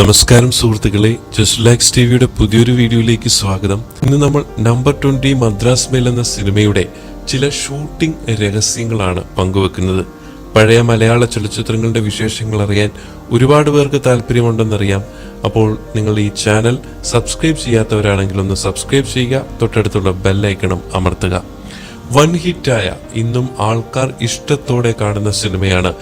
നമസ്കാരം സുഹൃത്തുക്കളെ, just likes ടിവിയുടെ പുതിയൊരു വീഡിയോയിലേക്ക് സ്വാഗതം. ഇന്ന് നമ്മൾ നമ്പർ 20 മദ്രാസ് മെയിൽ എന്ന സിനിമയുടെ ചില ഷൂട്ടിംഗ് രഹസ്യങ്ങളാണ് പങ്കുവെക്കുന്നത്. പഴയ മലയാള ചലച്ചിത്രങ്ങളുടെ വിശേഷങ്ങൾ അറിയാൻ ഒരുപാട് പേർക്ക് താല്പര്യമുണ്ടെന്നറിയാം. അപ്പോൾ നിങ്ങൾ ഈ ചാനൽ സബ്സ്ക്രൈബ് ചെയ്യാത്തവരാണെങ്കിൽ ഒന്ന് സബ്സ്ക്രൈബ് ചെയ്യുക, തൊട്ടടുത്തുള്ള ബെല്ലൈക്കണും അമർത്തുക. വൺ ഹിറ്റായ ഇന്നും ആൾക്കാർ ഇഷ്ടത്തോടെ കാണുന്ന സിനിമയാണ്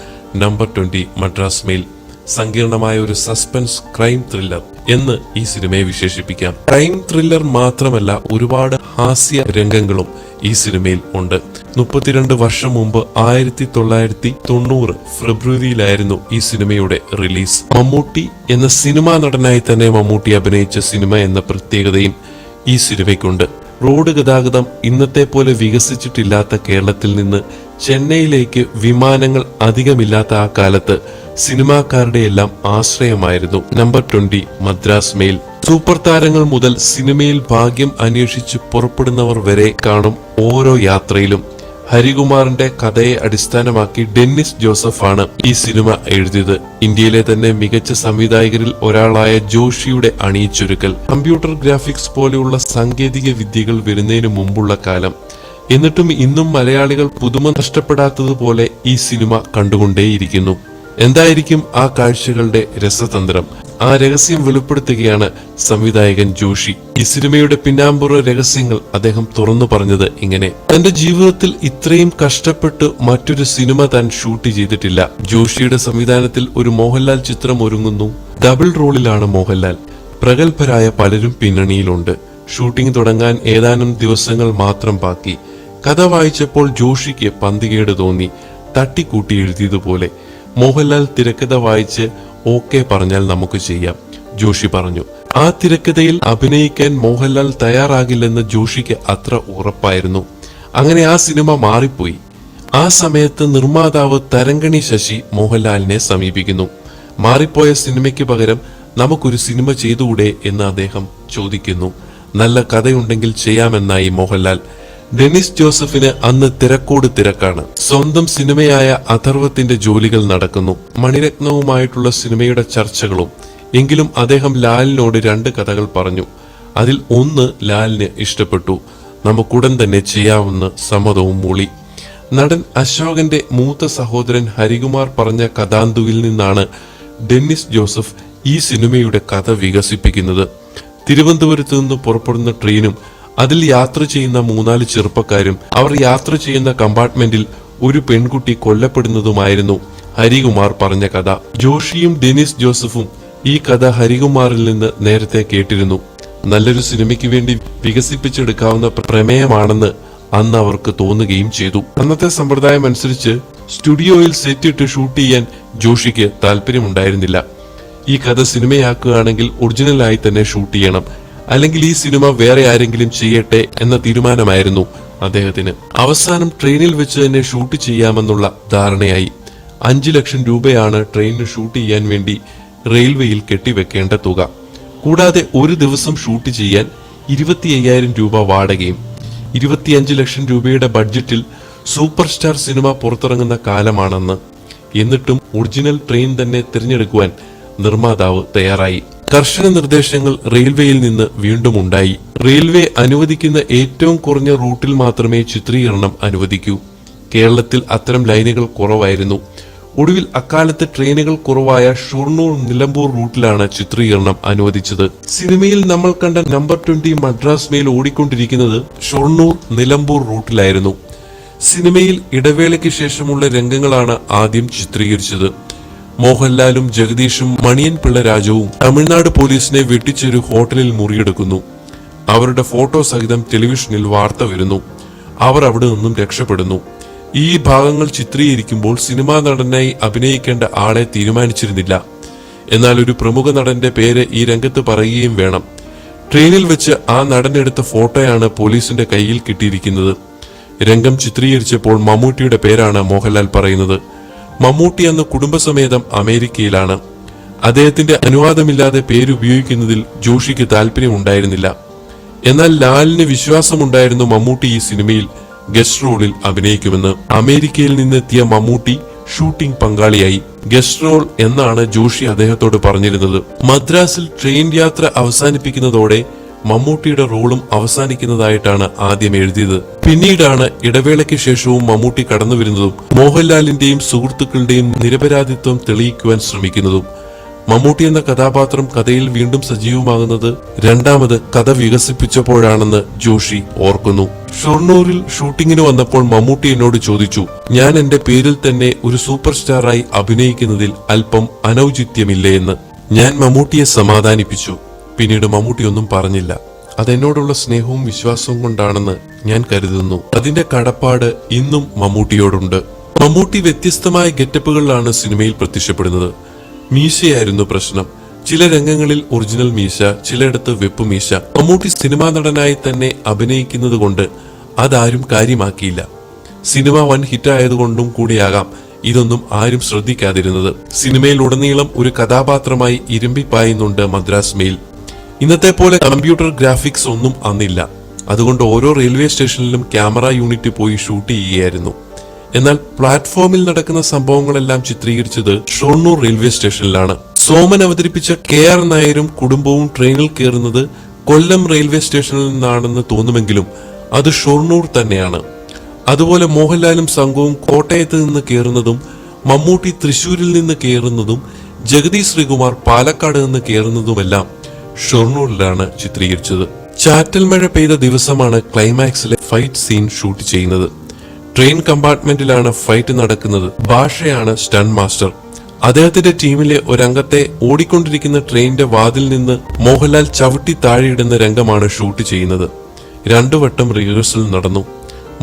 നമ്പർ 20 മദ്രാസ് മെയിൽ. സങ്കീർണമായ ഒരു സസ്പെൻസ് ക്രൈം ത്രില്ലർ എന്ന് ഈ സിനിമയെ വിശേഷിപ്പിക്കാം. ക്രൈം ത്രില്ലർ മാത്രമല്ല, ഒരുപാട് ഹാസ്യ രംഗങ്ങളും ഈ സിനിമയിൽ ഉണ്ട്. 32 വർഷം മുമ്പ് 1990 ഫെബ്രുവരിയിലായിരുന്നു ഈ സിനിമയുടെ റിലീസ്. മമ്മൂട്ടി എന്ന സിനിമാ നടനായി തന്നെ മമ്മൂട്ടി അഭിനയിച്ച സിനിമ എന്ന പ്രത്യേകതയും ഈ സിനിമയ്ക്കുണ്ട്. റോഡ് ഗതാഗതം ഇന്നത്തെ പോലെ വികസിച്ചിട്ടില്ലാത്ത കേരളത്തിൽ നിന്ന് ചെന്നൈയിലേക്ക് വിമാനങ്ങൾ അധികമില്ലാത്ത ആ കാലത്ത് സിനിമാക്കാരുടെ എല്ലാം ആശ്രയമായിരുന്നു നമ്പർ 20 മദ്രാസ് മെയിൽ. സൂപ്പർ താരങ്ങൾ മുതൽ സിനിമയിൽ ഭാഗ്യം അന്വേഷിച്ച് പുറപ്പെടുന്നവർ വരെ കാണും ഓരോ യാത്രയിലും. ഹരികുമാറിന്റെ കഥയെ അടിസ്ഥാനമാക്കി ഡെന്നിസ് ജോസഫാണ് ഈ സിനിമ എഴുതിയത്. ഇന്ത്യയിലെ തന്നെ മികച്ച സംവിധായകരിൽ ഒരാളായ ജോഷിയുടെ അണിയിച്ചൊരുക്കൽ. കമ്പ്യൂട്ടർ ഗ്രാഫിക്സ് പോലെയുള്ള സാങ്കേതിക വിദ്യകൾ വരുന്നതിന് മുമ്പുള്ള കാലം. എന്നിട്ടും ഇന്നും മലയാളികൾ പുതുമ നഷ്ടപ്പെടാത്തതുപോലെ ഈ സിനിമ കണ്ടുകൊണ്ടേയിരിക്കുന്നു. എന്തായിരിക്കും ആ കാഴ്ചകളുടെ രസതന്ത്രം? ആ രഹസ്യം വെളിപ്പെടുത്തുകയാണ് സംവിധായകൻ ജോഷി. ഈ സിനിമയുടെ പിന്നാമ്പുറ രഹസ്യങ്ങൾ അദ്ദേഹം തുറന്നു പറഞ്ഞത് ഇങ്ങനെ: തന്റെ ജീവിതത്തിൽ ഇത്രയും കഷ്ടപ്പെട്ട് മറ്റൊരു സിനിമ താൻ ഷൂട്ട് ചെയ്തിട്ടില്ല. ജോഷിയുടെ സംവിധാനത്തിൽ ഒരു മോഹൻലാൽ ചിത്രം ഒരുങ്ങുന്നു. ഡബിൾ റോളിലാണ് മോഹൻലാൽ. പ്രഗത്ഭരായ പലരും പിന്നണിയിലുണ്ട്. ഷൂട്ടിംഗ് തുടങ്ങാൻ ഏതാനും ദിവസങ്ങൾ മാത്രം ബാക്കി. കഥ വായിച്ചപ്പോൾ ജോഷിക്ക് പന്തികേട് തോന്നി. തട്ടിക്കൂട്ടി എഴുതിയതുപോലെ. മോഹൻലാൽ തിരക്കഥ വായിച്ച് ഓക്കെ പറഞ്ഞാൽ നമുക്ക് ചെയ്യാം, ജോഷി പറഞ്ഞു. ആ തിരക്കഥയിൽ അഭിനയിക്കാൻ മോഹൻലാൽ തയ്യാറാകില്ലെന്ന് ജോഷിക്ക് അത്ര ഉറപ്പായിരുന്നു. അങ്ങനെ ആ സിനിമ മാറിപ്പോയി. ആ സമയത്ത് നിർമ്മാതാവ് തരങ്കണി ശശി മോഹൻലാലിനെ സമീപിക്കുന്നു. മാറിപ്പോയ സിനിമയ്ക്ക് പകരം നമുക്കൊരു സിനിമ ചെയ്തുകൂടെ എന്ന് അദ്ദേഹം ചോദിക്കുന്നു. നല്ല കഥയുണ്ടെങ്കിൽ ചെയ്യാമെന്നായി മോഹൻലാൽ. ഡെന്നിസ് ജോസഫിന് അന്ന് തിരക്കോട് തിരക്കാണ്. സ്വന്തം സിനിമയായ അഥർവത്തിന്റെ ജോലികൾ നടക്കുന്നു. മണിരത്നവുമായിട്ടുള്ള സിനിമയുടെ ചർച്ചകളും. എങ്കിലും അദ്ദേഹം ലാലിനോട് 2 കഥകൾ പറഞ്ഞു. അതിൽ ഒന്ന് ലാലിന് ഇഷ്ടപ്പെട്ടു. നമുക്കുടൻ തന്നെ ചെയ്യാമെന്ന് സമ്മതവും മൂളി. നടൻ അശോകന്റെ മൂത്ത സഹോദരൻ ഹരികുമാർ പറഞ്ഞ കഥാന്തുവിൽ നിന്നാണ് ഡെന്നിസ് ജോസഫ് ഈ സിനിമയുടെ കഥ വികസിപ്പിക്കുന്നത്. തിരുവനന്തപുരത്ത് നിന്ന് പുറപ്പെടുന്ന ട്രെയിനും അതിൽ യാത്ര ചെയ്യുന്ന 3-4 ചെറുപ്പക്കാരും അവർ യാത്ര ചെയ്യുന്ന കമ്പാർട്ട്മെന്റിൽ ഒരു പെൺകുട്ടി കൊല്ലപ്പെടുന്നതുമായിരുന്നു ഹരികുമാർ പറഞ്ഞ കഥ. ജോഷിയും ഡെന്നിസ് ജോസഫും ഈ കഥ ഹരികുമാറിൽ നിന്ന് നേരത്തെ കേട്ടിരുന്നു. നല്ലൊരു സിനിമയ്ക്ക് വേണ്ടി വികസിപ്പിച്ചെടുക്കാവുന്ന പ്രമേയമാണെന്ന് അന്ന് അവർക്ക് തോന്നുകയും ചെയ്തു. അന്നത്തെ സമ്പ്രദായം അനുസരിച്ച് സ്റ്റുഡിയോയിൽ സെറ്റിട്ട് ഷൂട്ട് ചെയ്യാൻ ജോഷിക്ക് താല്പര്യമുണ്ടായിരുന്നില്ല. ഈ കഥ സിനിമയാക്കുകയാണെങ്കിൽ ഒറിജിനലായി തന്നെ ഷൂട്ട് ചെയ്യണം, അല്ലെങ്കിൽ ഈ സിനിമ വേറെ ആരെങ്കിലും ചെയ്യട്ടെ എന്ന തീരുമാനമായിരുന്നു അദ്ദേഹത്തിന്. അവസാനം ട്രെയിനിൽ വെച്ച് തന്നെ ഷൂട്ട് ചെയ്യാമെന്നുള്ള ധാരണയായി. 5 ലക്ഷം രൂപയാണ് ട്രെയിനിന് ഷൂട്ട് ചെയ്യാൻ വേണ്ടി റെയിൽവേയിൽ കെട്ടിവെക്കേണ്ട തുക. കൂടാതെ ഒരു ദിവസം ഷൂട്ട് ചെയ്യാൻ 25,000 രൂപ വാടകയും. 25 ലക്ഷം രൂപയുടെ ബഡ്ജറ്റിൽ സൂപ്പർ സ്റ്റാർ സിനിമ പുറത്തിറങ്ങുന്ന കാലമാണെന്ന്. എന്നിട്ടും ഒറിജിനൽ ട്രെയിൻ തന്നെ തിരഞ്ഞെടുക്കുവാൻ നിർമ്മാതാവ് തയ്യാറായി. കർശന നിർദ്ദേശങ്ങൾ റെയിൽവേയിൽ നിന്ന് വീണ്ടും ഉണ്ടായി. റെയിൽവേ അനുവദിക്കുന്ന ഏറ്റവും കുറഞ്ഞ റൂട്ടിൽ മാത്രമേ ചിത്രീകരണം അനുവദിക്കൂ. കേരളത്തിൽ അത്തരം ലൈനുകൾ കുറവായിരുന്നു. ഒടുവിൽ അക്കാലത്ത് ട്രെയിനുകൾ കുറവായ ഷൊർണൂർ നിലമ്പൂർ റൂട്ടിലാണ് ചിത്രീകരണം അനുവദിച്ചത്. സിനിമയിൽ നമ്മൾ കണ്ട നമ്പർ 20 മദ്രാസ് മെയിൽ ഓടിക്കൊണ്ടിരിക്കുന്നത് ഷൊർണൂർ നിലമ്പൂർ റൂട്ടിലായിരുന്നു. സിനിമയിൽ ഇടവേളയ്ക്ക് ശേഷമുള്ള രംഗങ്ങളാണ് ആദ്യം ചിത്രീകരിച്ചത്. മോഹൻലാലും ജഗദീഷും മണിയൻ പിള്ള രാജുവും തമിഴ്നാട് പോലീസിനെ വെട്ടിച്ചൊരു ഹോട്ടലിൽ മുറിയെടുക്കുന്നു. അവരുടെ ഫോട്ടോ സഹിതം ടെലിവിഷനിൽ വാർത്ത വരുന്നു. അവർ അവിടെ നിന്നും രക്ഷപ്പെടുന്നു. ഈ ഭാഗങ്ങൾ ചിത്രീകരിക്കുമ്പോൾ സിനിമാ നടനായി അഭിനയിക്കേണ്ട ആളെ തീരുമാനിച്ചിരുന്നില്ല. എന്നാൽ ഒരു പ്രമുഖ നടന്റെ പേര് ഈ രംഗത്ത് പറയുകയും വേണം. ട്രെയിനിൽ വെച്ച് ആ നടനെടുത്ത ഫോട്ടോയാണ് പോലീസിന്റെ കയ്യിൽ കിട്ടിയിരിക്കുന്നത്. രംഗം ചിത്രീകരിച്ചപ്പോൾ മമ്മൂട്ടിയുടെ പേരാണ് മോഹൻലാൽ പറയുന്നത്. മമ്മൂട്ടി അന്ന് കുടുംബസമേതം അമേരിക്കയിലാണ്. അദ്ദേഹത്തിന്റെ അനുവാദമില്ലാതെ പേരുപയോഗിക്കുന്നതിൽ ജോഷിക്ക് താല്പര്യമുണ്ടായിരുന്നില്ല. എന്നാൽ ലാലിന് വിശ്വാസമുണ്ടായിരുന്നു മമ്മൂട്ടി ഈ സിനിമയിൽ ഗസ്റ്റ് റോളിൽ അഭിനയിക്കുമെന്ന്. അമേരിക്കയിൽ നിന്നെത്തിയ മമ്മൂട്ടി ഷൂട്ടിംഗ് പങ്കാളിയായി. ഗസ്റ്റ് റോൾ എന്നാണ് ജോഷി അദ്ദേഹത്തോട് പറഞ്ഞിരുന്നത്. മദ്രാസിൽ ട്രെയിൻ യാത്ര അവസാനിപ്പിക്കുന്നതോടെ മമ്മൂട്ടിയുടെ റോളും അവസാനിക്കുന്നതായിട്ടാണ് ആദ്യം എഴുതിയത്. പിന്നീടാണ് ഇടവേളയ്ക്ക് ശേഷവും മമ്മൂട്ടി കടന്നു വരുന്നതും മോഹൻലാലിന്റെയും സുഹൃത്തുക്കളുടെയും നിരപരാധിത്വം തെളിയിക്കുവാൻ ശ്രമിക്കുന്നതും. മമ്മൂട്ടി എന്ന കഥാപാത്രം കഥയിൽ വീണ്ടും സജീവമാകുന്നത് രണ്ടാമത് കഥ വികസിപ്പിച്ചപ്പോഴാണെന്ന് ജോഷി ഓർക്കുന്നു. ഷൊർണൂരിൽ ഷൂട്ടിങ്ങിന് വന്നപ്പോൾ മമ്മൂട്ടി എന്നോട് ചോദിച്ചു, ഞാൻ എന്റെ പേരിൽ തന്നെ ഒരു സൂപ്പർ സ്റ്റാറായി അഭിനയിക്കുന്നതിൽ അല്പം അനൌചിത്യമില്ലേ എന്ന്. ഞാൻ മമ്മൂട്ടിയെ സമാധാനിപ്പിച്ചു. പിന്നീട് മമ്മൂട്ടി ഒന്നും പറഞ്ഞില്ല. അതെന്നോടുള്ള സ്നേഹവും വിശ്വാസവും കൊണ്ടാണെന്ന് ഞാൻ കരുതുന്നു. അതിന്റെ കടപ്പാട് ഇന്നും മമ്മൂട്ടിയോടുണ്ട്. മമ്മൂട്ടി വ്യത്യസ്തമായ ഗെറ്റപ്പുകളിലാണ് സിനിമയിൽ പ്രത്യക്ഷപ്പെടുന്നത്. മീശയായിരുന്നു പ്രശ്നം. ചില രംഗങ്ങളിൽ ഒറിജിനൽ മീശ, ചിലയിടത്ത് വെപ്പ് മീശ. മമ്മൂട്ടി സിനിമാ നടനായി തന്നെ അഭിനയിക്കുന്നത് കൊണ്ട് അതാരും കാര്യമാക്കിയില്ല. സിനിമ വൻ ഹിറ്റായതുകൊണ്ടും കൂടിയാകാം ഇതൊന്നും ആരും ശ്രദ്ധിക്കാതിരുന്നത്. സിനിമയിൽ ഉടനീളം ഒരു കഥാപാത്രമായി ഇരമ്പിപ്പായുന്നുണ്ട് മദ്രാസ് മെയിൽ. ഇന്നത്തെ പോലെ കമ്പ്യൂട്ടർ ഗ്രാഫിക്സ് ഒന്നും അന്നില്ല. അതുകൊണ്ട് ഓരോ റെയിൽവേ സ്റ്റേഷനിലും ക്യാമറ യൂണിറ്റ് പോയി ഷൂട്ട് ചെയ്യുകയായിരുന്നു. എന്നാൽ പ്ലാറ്റ്ഫോമിൽ നടക്കുന്ന സംഭവങ്ങളെല്ലാം ചിത്രീകരിച്ചത് ഷൊർണൂർ റെയിൽവേ സ്റ്റേഷനിലാണ്. സോമൻ അവതരിപ്പിച്ച KR നായരും കുടുംബവും ട്രെയിനിൽ കയറുന്നത് കൊല്ലം റെയിൽവേ സ്റ്റേഷനിൽ നിന്നാണെന്ന് തോന്നുമെങ്കിലും അത് ഷൊർണൂർ തന്നെയാണ്. അതുപോലെ മോഹൻലാലും സംഘവും കോട്ടയത്ത് നിന്ന് കയറുന്നതും മമ്മൂട്ടി തൃശൂരിൽ നിന്ന് കയറുന്നതും ജഗതി ശ്രീകുമാർ പാലക്കാട് നിന്ന് കയറുന്നതുമെല്ലാം ഷൊർണൂരിലാണ് ചിത്രീകരിച്ചത്. ചാറ്റൽ മഴ പെയ്ത ദിവസമാണ് ക്ലൈമാക്സിലെ ഫൈറ്റ് സീൻ ഷൂട്ട് ചെയ്യുന്നത്. ട്രെയിൻ കമ്പാർട്ട്മെന്റിലാണ് ഫൈറ്റ് നടക്കുന്നത്. ഭാഷയാണ് സ്റ്റണ്ട് മാസ്റ്റർ. അദ്ദേഹത്തിന്റെ ടീമിലെ ഒരംഗത്തെ ഓടിക്കൊണ്ടിരിക്കുന്ന ട്രെയിനിന്റെ വാതിൽ നിന്ന് മോഹൻലാൽ ചവിട്ടി താഴെയിടുന്ന രംഗമാണ് ഷൂട്ട് ചെയ്യുന്നത്. 2 വട്ടം റിഹേഴ്സൽ നടന്നു.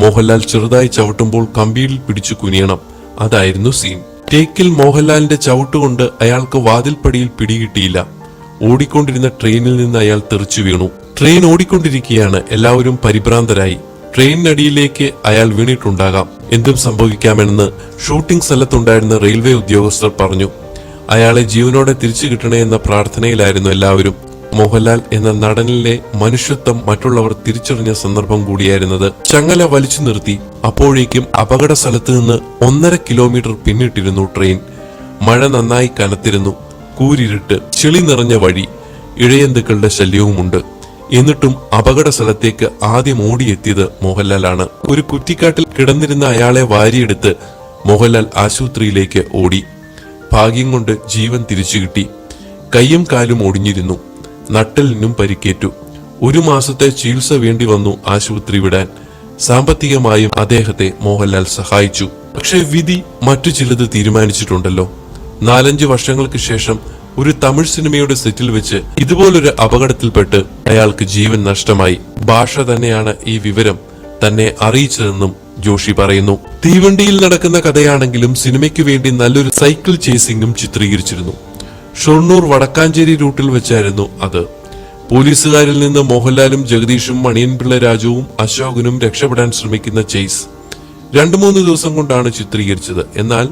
മോഹൻലാൽ ചെറുതായി ചവിട്ടുമ്പോൾ കമ്പിയിൽ പിടിച്ചു കുനിയണം. അതായിരുന്നു സീൻ. ടേക്കിൽ മോഹൻലാലിന്റെ ചവിട്ടുകൊണ്ട് അയാൾക്ക് വാതിൽപ്പടിയിൽ പിടികിട്ടിയില്ല. ഓടിക്കൊണ്ടിരുന്ന ട്രെയിനിൽ നിന്ന് അയാൾ തെറിച്ചു വീണു. ട്രെയിൻ ഓടിക്കൊണ്ടിരിക്കുകയാണ്. എല്ലാവരും പരിഭ്രാന്തരായി. ട്രെയിനിനടിയിലേക്ക് അയാൾ വീണിട്ടുണ്ടാകാം. എന്തും സംഭവിക്കാമെന്ന് ഷൂട്ടിംഗ് സ്ഥലത്തുണ്ടായിരുന്ന റെയിൽവേ ഉദ്യോഗസ്ഥർ പറഞ്ഞു. അയാളെ ജീവനോടെ തിരിച്ചു കിട്ടണേ എന്ന പ്രാർത്ഥനയിലായിരുന്നു എല്ലാവരും. മോഹൻലാൽ എന്ന നടനിലെ മനുഷ്യത്വം മറ്റുള്ളവർ തിരിച്ചറിഞ്ഞ സന്ദർഭം കൂടിയായിരുന്നത്. ചങ്ങല വലിച്ചു നിർത്തി. അപ്പോഴേക്കും അപകട സ്ഥലത്ത് നിന്ന് 1.5 കിലോമീറ്റർ പിന്നിട്ടിരുന്നു ട്രെയിൻ. മഴ നന്നായി കനത്തിരുന്നു. കൂരിരുട്ട്, ചെളി നിറഞ്ഞ വഴി, ഇഴയന്തുക്കളുടെ ശല്യവുമുണ്ട്. എന്നിട്ടും അപകട സ്ഥലത്തേക്ക് ആദ്യം ഓടിയെത്തിയത് മോഹൻലാലാണ്. ഒരു കുറ്റിക്കാട്ടിൽ കിടന്നിരുന്ന അയാളെ വാരിയെടുത്ത് മോഹൻലാൽ ആശുപത്രിയിലേക്ക് ഓടി. ഭാഗ്യം കൊണ്ട് ജീവൻ തിരിച്ചു കിട്ടി. കൈയും കാലും ഒടിഞ്ഞിരുന്നു. നട്ടലിനും പരിക്കേറ്റു. 1 മാസത്തെ ചികിത്സ വേണ്ടി വന്നു ആശുപത്രി വിടാൻ. സാമ്പത്തികമായും അദ്ദേഹത്തെ മോഹൻലാൽ സഹായിച്ചു. പക്ഷേ വിധി മറ്റു ചിലത് തീരുമാനിച്ചിട്ടുണ്ടല്ലോ. 4-5 വർഷങ്ങൾക്ക് ശേഷം ഒരു തമിഴ് സിനിമയുടെ സെറ്റിൽ വെച്ച് ഇതുപോലൊരു അപകടത്തിൽപ്പെട്ട് അയാൾക്ക് ജീവൻ നഷ്ടമായി. ഭാഷ തന്നെയാണ് ഈ വിവരം തന്നെ അറിയിച്ചതെന്നും ജോഷി പറയുന്നു. തീവണ്ടിയിൽ നടക്കുന്ന കഥയാണെങ്കിലും സിനിമയ്ക്ക് വേണ്ടി നല്ലൊരു സൈക്കിൾ ചേസിംഗും ചിത്രീകരിച്ചിരുന്നു. ഷൊർണൂർ വടക്കാഞ്ചേരി റൂട്ടിൽ വെച്ചായിരുന്നു അത്. പോലീസുകാരിൽ നിന്ന് മോഹൻലാലും ജഗദീഷും മണിയൻപിള്ള രാജുവും അശോകനും രക്ഷപ്പെടാൻ ശ്രമിക്കുന്ന ചേസ് 2-3 ദിവസം കൊണ്ടാണ് ചിത്രീകരിച്ചത്. എന്നാൽ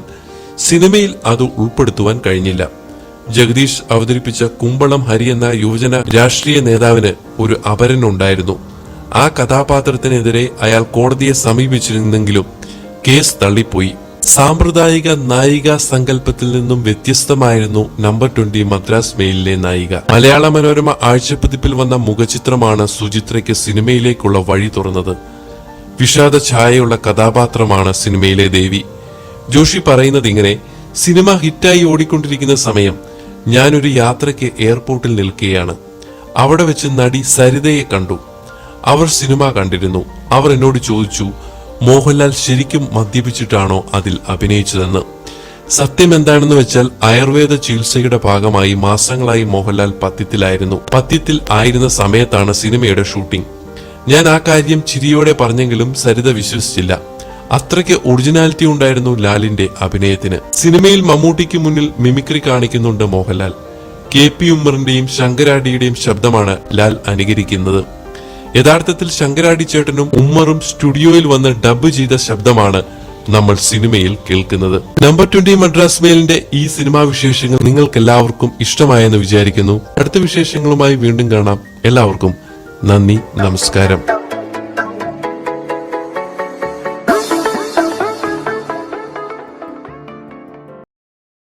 സിനിമയിൽ അത് ഉൾപ്പെടുത്തുവാൻ കഴിഞ്ഞില്ല. ജഗദീഷ് അവതരിപ്പിച്ച കുമ്പളം ഹരി എന്ന യുവജന രാഷ്ട്രീയ നേതാവിന് ഒരു അപരനുണ്ടായിരുന്നു. ആ കഥാപാത്രത്തിനെതിരെ അയാൾ കോടതിയെ സമീപിച്ചിരുന്നെങ്കിലും കേസ് തള്ളിപ്പോയി. സാമ്പ്രദായിക നായിക സങ്കല്പത്തിൽ നിന്നും വ്യത്യസ്തമായിരുന്നു നമ്പർ 20 മദ്രാസ് മെയിലിലെ നായിക. മലയാള മനോരമ ആഴ്ചപ്പതിപ്പിൽ വന്ന മുഖചിത്രമാണ് സുചിത്രയ്ക്ക് സിനിമയിലേക്കുള്ള വഴി തുറന്നത്. വിഷാദ ഛായയുള്ള കഥാപാത്രമാണ് സിനിമയിലെ ദേവി. ജോഷി പറയുന്നത് ഇങ്ങനെ: സിനിമ ഹിറ്റായി ഓടിക്കൊണ്ടിരിക്കുന്ന സമയം ഞാനൊരു യാത്രയ്ക്ക് എയർപോർട്ടിൽ നിൽക്കുകയാണ്. അവിടെ വെച്ച് നടി സരിതയെ കണ്ടു. അവർ സിനിമ കണ്ടിരുന്നു. അവർ എന്നോട് ചോദിച്ചു, മോഹൻലാൽ ശരിക്കും മദ്യപിച്ചിട്ടാണോ അതിൽ അഭിനയിച്ചതെന്ന്. സത്യം എന്താണെന്ന് വെച്ചാൽ ആയുർവേദ ചികിത്സയുടെ ഭാഗമായി മാസങ്ങളായി മോഹൻലാൽ പഥ്യത്തിൽ ആയിരുന്ന സമയത്താണ് സിനിമയുടെ ഷൂട്ടിംഗ്. ഞാൻ ആ കാര്യം ചിരിയോടെ പറഞ്ഞെങ്കിലും സരിത വിശ്വസിച്ചില്ല. അത്രയ്ക്ക് ഒറിജിനാലിറ്റി ഉണ്ടായിരുന്നു ലാലിന്റെ അഭിനയത്തിന്. സിനിമയിൽ മമ്മൂട്ടിക്ക് മുന്നിൽ മിമിക്രി കാണിക്കുന്നുണ്ട് മോഹൻലാൽ. KP ഉമ്മറിന്റെയും ശങ്കരാടിയുടെയും ശബ്ദമാണ് ലാൽ അനുകരിക്കുന്നത്. യഥാർത്ഥത്തിൽ ശങ്കരാടി ചേട്ടനും ഉമ്മറും സ്റ്റുഡിയോയിൽ വന്ന് ഡബ് ചെയ്ത ശബ്ദമാണ് നമ്മൾ സിനിമയിൽ കേൾക്കുന്നത്. നമ്പർ 20 മദ്രാസ് മെയിലിന്റെ ഈ സിനിമാ വിശേഷങ്ങൾ നിങ്ങൾക്ക് എല്ലാവർക്കും ഇഷ്ടമായെന്ന് വിചാരിക്കുന്നു. അടുത്ത വിശേഷങ്ങളുമായി വീണ്ടും കാണാം. എല്ലാവർക്കും നന്ദി, നമസ്കാരം.